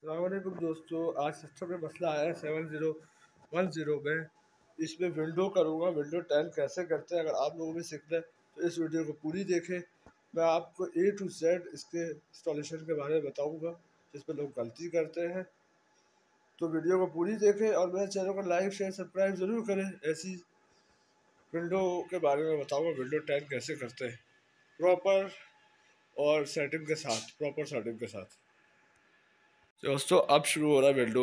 अस्सलामुअलैकुम दोस्तों, आज सिस्टम में मसला आया है 7010 में। इसमें विंडो करूँगा, विंडो 10 कैसे करते हैं। अगर आप लोगों भी सीखना है तो इस वीडियो को पूरी देखें। मैं आपको A to Z इसके इंस्टॉलेशन के बारे में बताऊँगा जिस पर लोग गलती करते हैं। तो वीडियो को पूरी देखें और मेरे चैनल को लाइक शेयर सब्सक्राइब ज़रूर करें। ऐसी विंडो के बारे में बताऊँगा, विंडो 10 कैसे करते हैं प्रॉपर और सेटिंग के साथ, प्रॉपर सेटिंग के साथ। दोस्तों अब शुरू हो रहा है विंडो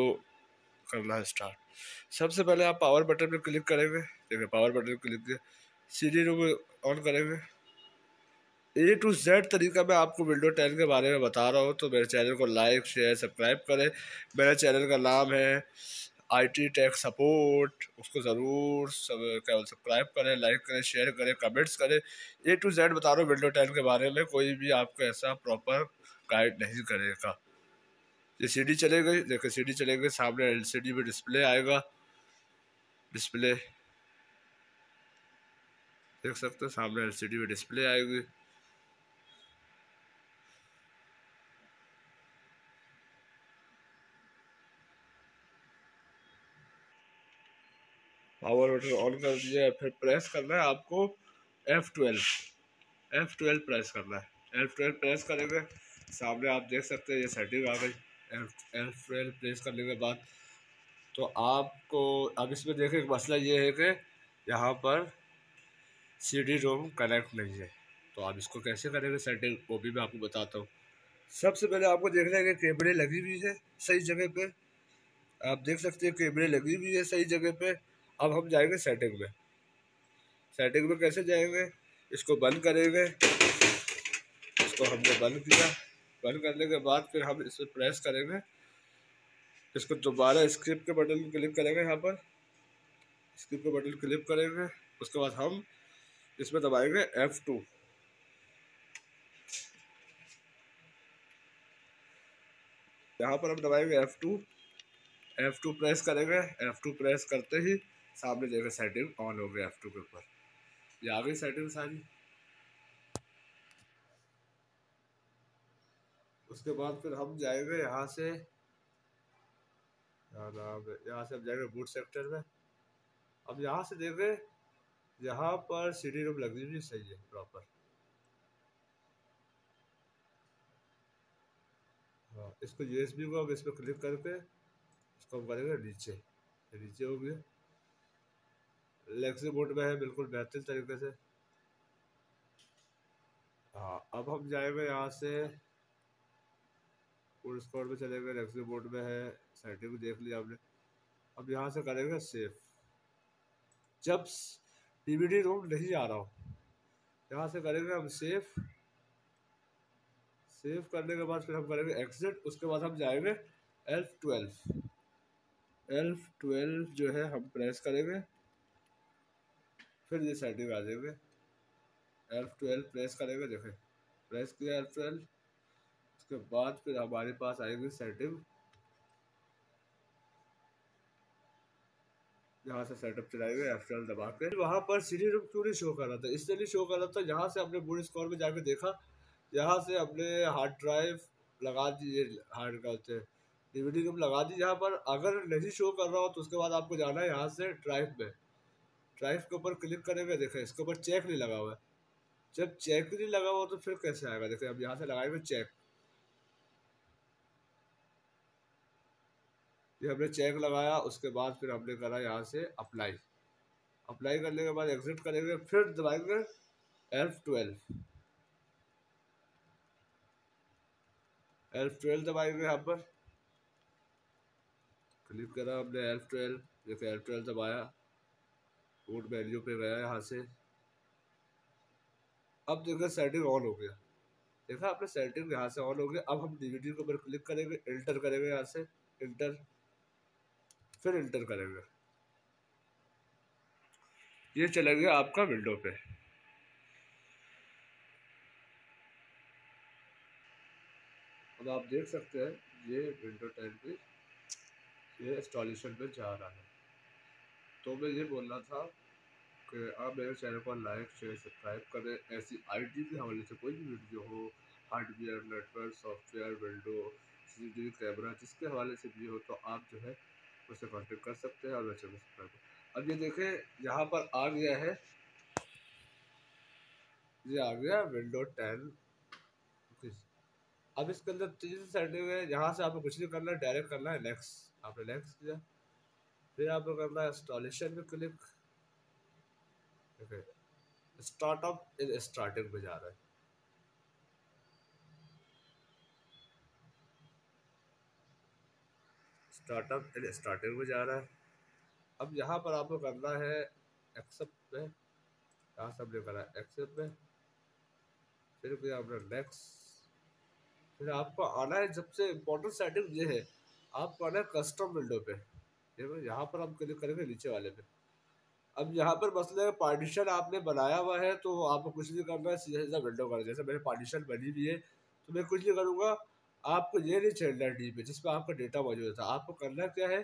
करना है स्टार्ट। सबसे पहले आप पावर बटन पर क्लिक करेंगे। देखिए पावर बटन पर क्लिक किया, CD रूम ऑन करेंगे। A to Z तरीका मैं आपको विंडो 10 के बारे में बता रहा हूँ, तो मेरे चैनल को लाइक शेयर सब्सक्राइब करें। मेरे चैनल का नाम है IT टेक सपोर्ट, उसको ज़रूर सब्सक्राइब करें, लाइक करें, शेयर करें, कमेंट्स करें। A to Z बता रहा हूँ विंडो 10 के बारे में, कोई भी आपको ऐसा प्रॉपर गाइड नहीं करेगा। ये CD चले गई, देखो CD चले गई, सामने LCD में डिस्प्ले आएगा। डिस्प्ले देख सकते हो, सामने LCD में डिस्प्ले आएगी। पावर बटन ऑन कर दिया, फिर प्रेस करना है आपको F12 प्रेस करना है। F12 प्रेस करेंगे, सामने आप देख सकते हैं ये सेटिंग आ गई। F12 प्रेस करने के बाद तो आपको अब इसमें देखें मसला ये है कि यहाँ पर CD रोम कनेक्ट नहीं है। तो आप इसको कैसे करेंगे सेटिंग, वो भी मैं आपको बताता हूँ। सबसे पहले आपको देखना है कि केबलें लगी हुई है सही जगह पे। आप देख सकते हैं केबलें लगी हुई है सही जगह पे। अब हम जाएंगे सेटिंग में। सेटिंग में कैसे जाएंगे, इसको बंद करेंगे। इसको हमने बंद किया, बंद करने के बाद फिर हम इस पर प्रेस करेंगे। इसको दोबारा स्क्रिप्ट के बटन पर क्लिक करेंगे। यहाँ पर स्क्रिप्ट के बटन क्लिक करेंगे, उसके बाद हम इसमें दबाएंगे F2। यहाँ पर हम दबाएंगे F2 प्रेस करेंगे। F2 प्रेस करते ही सामने देखो सेटिंग ऑन हो गया। F2 के ऊपर ये आ गई सेटिंग सारी। उसके बाद फिर हम जाएंगे यहाँ से, यहाँ से हम जाएंगे बूट सेक्टर में। अब यहाँ से देखें, यहाँ पर CD रोम लगी हुई सही है प्रॉपर। हाँ, इसको USB को अब इस पर क्लिक करके इसको हम करेंगे नीचे, नीचे हो गया। लेक्सी मोड में है, बिल्कुल बेहतरीन तरीके से। हाँ, अब हम जाएंगे यहाँ से फुल स्कोर में चलेंगे, लेक्सी मोड में है, सेटिंग देख लिया हमने। अब यहाँ से करेंगे सेव। जब DVD रोम नहीं आ रहा हो, यहाँ से करेंगे हम सेव। सेव करने के बाद फिर हम करेंगे एग्जिट। उसके बाद हम जाएंगे F12 जो है हम प्रेस करेंगे, फिर ये सेटिंग आ जाएंगे। F12 प्रेस करेंगे, देखें प्रेस किया F12। उसके बाद फिर हमारे पास आएगी सेटिंग। यहाँ से सेटअप चलाएंगे F12 दबा के। वहाँ पर CD रोम क्यों नहीं शो कर रहा था, इसलिए नहीं शो कर रहा था। यहाँ से हमने बूट स्कोर में जाके देखा, यहाँ से हमने हार्ड ड्राइव लगा दी, हार्ड का DVD रोम लगा दी। यहाँ पर अगर नहीं शो कर रहा हो तो उसके बाद आपको जाना है यहाँ से ड्राइव में। ड्राइव के ऊपर क्लिक करेंगे, देखें इसके ऊपर चेक नहीं लगा हुआ है। जब चेक नहीं लगा हुआ तो फिर कैसे आएगा, देखें अब यहाँ से लगाएंगे चेक। ये हमने चेक लगाया, उसके बाद फिर हमने करा यहाँ से अप्लाई। अप्लाई करने के बाद एग्जिट करेंगे, फिर दबाएंगे F12 दबाएंगे। यहाँ पर क्लिक करा हमने F12, देखिए F12 दबाया, बूट मेन्यू पे गया यहाँ से। अब देखिए सेटिंग ऑन हो गया, देखा आपने सेटिंग यहाँ से ऑन हो गया। अब हम DVD के ऊपर क्लिक करेंगे, इंटर करेंगे यहाँ से, इंटर, फिर इंटर करेंगे। ये चला गया आपका विंडो पे। अब आप देख सकते हैं ये विंडो 10 पे ये इंस्टॉलेशन पे जा रहा है। तो मैं ये बोल रहा था कि आप मेरे चैनल को लाइक शेयर सब्सक्राइब करें। ऐसी IT के हवाले से कोई भी वीडियो हो, hardware network software window CCTV camera जिसके हवाले से भी हो, तो आप जो है उससे कॉन्टेक्ट कर सकते हैं और मैं चैनल सब्सक्राइब। अब ये देखें यहाँ पर आ गया है, ये आ गया विंडो 10। अब इसके अंदर 3 सेटिंग है, यहाँ से आपको कुछ नहीं करना है, डायरेक्ट करना है नेक्स्ट। आपने नेक्स्ट किया, फिर आपको करना है इंस्टॉलेशन में क्लिक। स्टार्टअप इन स्टार्टिंग में जा रहा है, स्टार्टअप इन स्टार्टिंग में जा रहा है। अब यहाँ पर आपको करना है एक्सेप्ट में, यहाँ से हमने करा एक्सेप्ट में, फिर किया आपने नेक्स्ट। फिर आपको आना है, सबसे इम्पोर्टेंट सेटिंग ये है, आपको आना है कस्टम विंडो पे। देखो यहाँ पर हम क्लिक करेंगे नीचे वाले पे। अब यहाँ पर मसले पार्टीशन आपने बनाया हुआ है तो आपको कुछ नहीं करना है, सीधा सीधा विंडो करना है। जैसे मेरे पार्टीशन बनी हुई है तो मैं कुछ नहीं करूँगा, आपको ये नहीं छेड़ना है डी पे जिसमें आपका डेटा मौजूद था। आपको करना क्या है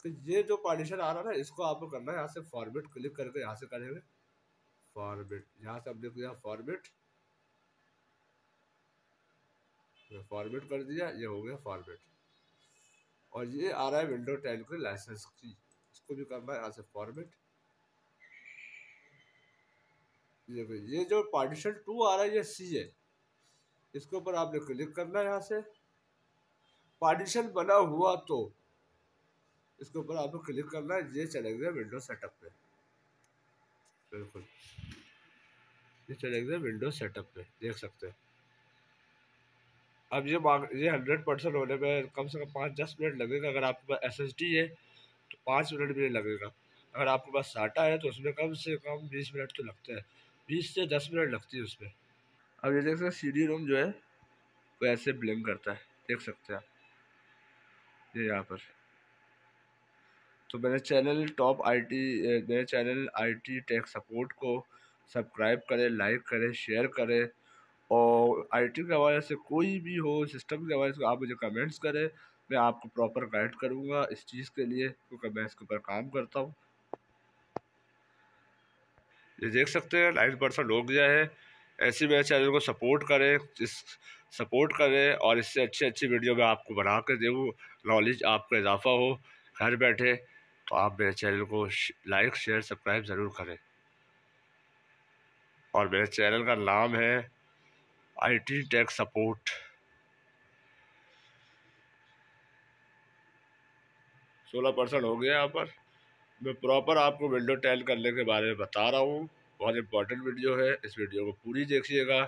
कि ये जो पार्टीशन आ रहा है ना, इसको आपको करना है यहाँ से फॉर्मेट क्लिक करके, यहाँ से करेंगे फॉर्मेट, यहाँ से हमने किया फॉर्मेट, फॉर्मेट कर दिया, ये हो गया फॉर्मेट। और ये आ रहा है विंडो 10 के लाइसेंस की, इसको भी करना है यहाँ से फॉर्मेट। ये जो पार्टीशन 2 आ रहा है ये सी है, इसके ऊपर आपने क्लिक करना है यहाँ से। पार्टीशन बना हुआ तो इसके ऊपर आपको क्लिक करना है, ये चले गए विंडो सेटअप पे। बिल्कुल ये चले गए विंडो सेटअप पे, देख सकते हैं। अब ये 100% होने में कम से कम 5-10 मिनट लगेगा। अगर आपके पास SSD है तो 5 मिनट भी नहीं लगेगा। अगर आपके पास SATA है तो उसमें कम से कम 20 मिनट तो लगते हैं, 20 से 10 मिनट लगती है उसमें। अब ये देख सकते हैं CD रोम जो है वो ऐसे ब्लिंक करता है, देख सकते हैं आप ये यहाँ पर। तो मेरे चैनल IT टेक सपोर्ट को सब्सक्राइब करें, लाइक करें, शेयर करें। और IT के हवाले से कोई भी हो, सिस्टम के हवाले से आप मुझे कमेंट्स करें, मैं आपको प्रॉपर गाइड करूँगा इस चीज़ के लिए, क्योंकि मैं इसके ऊपर काम करता हूँ। ये देख सकते हैं 9% हो गया है। ऐसे मेरे चैनल को सपोर्ट करें और इससे अच्छी अच्छी वीडियो मैं आपको बना कर दूँ, नॉलेज आपका इजाफा हो घर बैठे। तो आप मेरे चैनल को लाइक शेयर सब्सक्राइब ज़रूर करें। और मेरे चैनल का नाम है IT टेक सपोर्ट। 16% हो गया यहाँ पर। मैं प्रॉपर आपको विंडो 10 करने के बारे में बता रहा हूँ, बहुत इंपॉर्टेंट वीडियो है, इस वीडियो को पूरी देखिएगा।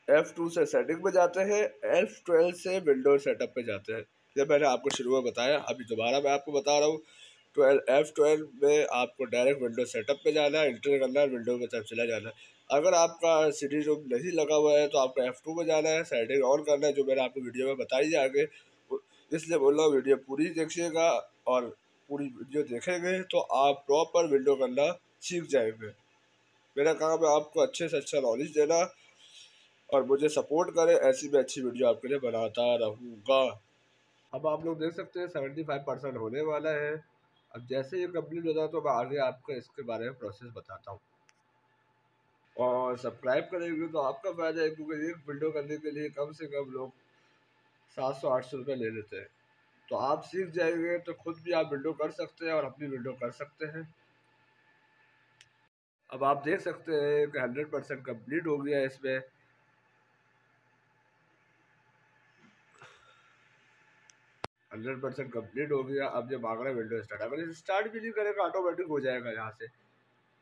F2 से सेटिंग पे जाते हैं, F12 से विंडो सेटअप पे जाते हैं। जब मैंने आपको शुरू में बताया, अभी दोबारा मैं आपको बता रहा हूँ। F12 में आपको डायरेक्ट विंडो सेटअप पे जाना है, इंटर करना है, विंडो की तरफ चला जाना है। अगर आपका CD रोम नहीं लगा हुआ है तो आपको F2 में जाना है, सेटिंग ऑन करना है, जो मैंने आपको वीडियो में बताई है आगे। इसलिए बोल रहा हूँ वीडियो पूरी देखिएगा, और पूरी वीडियो देखेंगे तो आप प्रॉपर विंडो करना सीख जाएंगे। मेरा काम है आपको अच्छे से अच्छा नॉलेज देना, और मुझे सपोर्ट करें, ऐसी भी अच्छी वीडियो आपके लिए बनाता रहूँगा। अब आप लोग देख सकते हैं 75% होने वाला है। अब जैसे ये कंप्लीट होता है तो मैं आगे आपको इसके बारे में प्रोसेस बताता हूँ। और सब्सक्राइब करेंगे तो आपका फ़ायदा है, क्योंकि एक वीडियो करने के लिए कम से कम लोग 700-800 रुपये ले लेते हैं। तो आप सीख जाएंगे तो खुद भी आप विंडो कर सकते हैं और अपनी विंडो कर सकते हैं। अब आप देख सकते हैं कि 100% कम्प्लीट हो गया है इसमें। 100% कम्प्लीट हो गया। अब जब मांग रहा है विंडो स्टार्ट, अगर स्टार्ट भी नहीं करेगा ऑटोमेटिक हो जाएगा। यहाँ से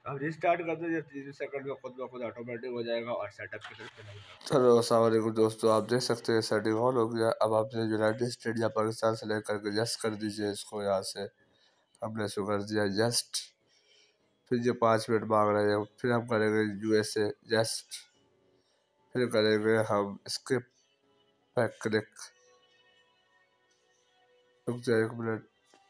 अब रिस्टार्ट कर दो, 30 सेकंड में खुद ब खुद ऑटोमेटिक हो जाएगा और सेटअप की तरफ चला जाएगा। चलो अस्सलाम वालेकुम दोस्तों, आप देख सकते हैं सेटिंग ऑन हो गया। अब आपने यूनाइटेड स्टेट या पाकिस्तान सेलेक्ट करके जस्ट कर दीजिए इसको। यहाँ से हमने इसको कर दिया जस्ट। फिर ये 5 मिनट मांग रहे हैं, फिर हम करेंगे USA जस्ट, फिर करेंगे हम स्किप पे क्लिक। रुक जाए 1 मिनट।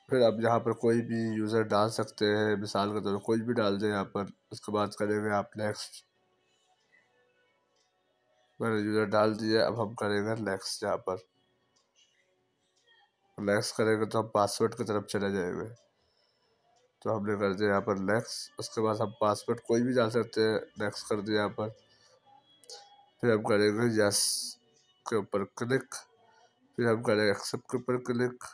फिर आप यहाँ पर कोई भी यूज़र डाल सकते हैं, मिसाल के तौर पर कोई भी डाल दें यहाँ पर। उसके बाद करेंगे आप नेक्स्ट। मैंने यूज़र डाल दिया, अब हम करेंगे नेक्स्ट। यहाँ पर नेक्स्ट करेंगे तो हम पासवर्ड की तरफ चले जाएंगे। तो हमने कर दिया यहाँ पर नेक्स्ट। उसके बाद हम पासवर्ड कोई भी डाल सकते हैं, नेक्स्ट कर दिया यहाँ पर। फिर हम करेंगे यस, के ऊपर क्लिक, फिर हम करेंगे एक्सेप्ट के ऊपर क्लिक।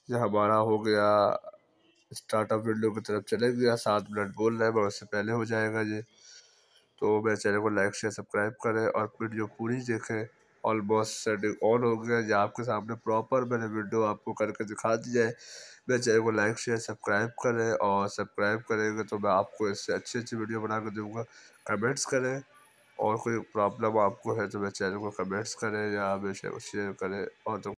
ये हमारा हो गया, स्टार्टअप विंडो की तरफ चले गया। 7 मिनट बोल रहे हैं मगर उससे पहले हो जाएगा ये। तो मेरे चैनल को लाइक शेयर सब्सक्राइब करें और वीडियो पूरी देखें। ऑलमोस्ट सेटिंग ऑन हो गया, या आपके सामने प्रॉपर मैंने वीडियो आपको करके दिखा दी जाए। मेरे चैनल को लाइक शेयर सब्सक्राइब करें, और सब्सक्राइब करेंगे तो मैं आपको इससे अच्छी अच्छी वीडियो बना कर दूँगा। कमेंट्स करें, और कोई प्रॉब्लम आपको है तो मेरे चैनल को कमेंट्स करें या मेरे चैनल को शेयर करें। और तो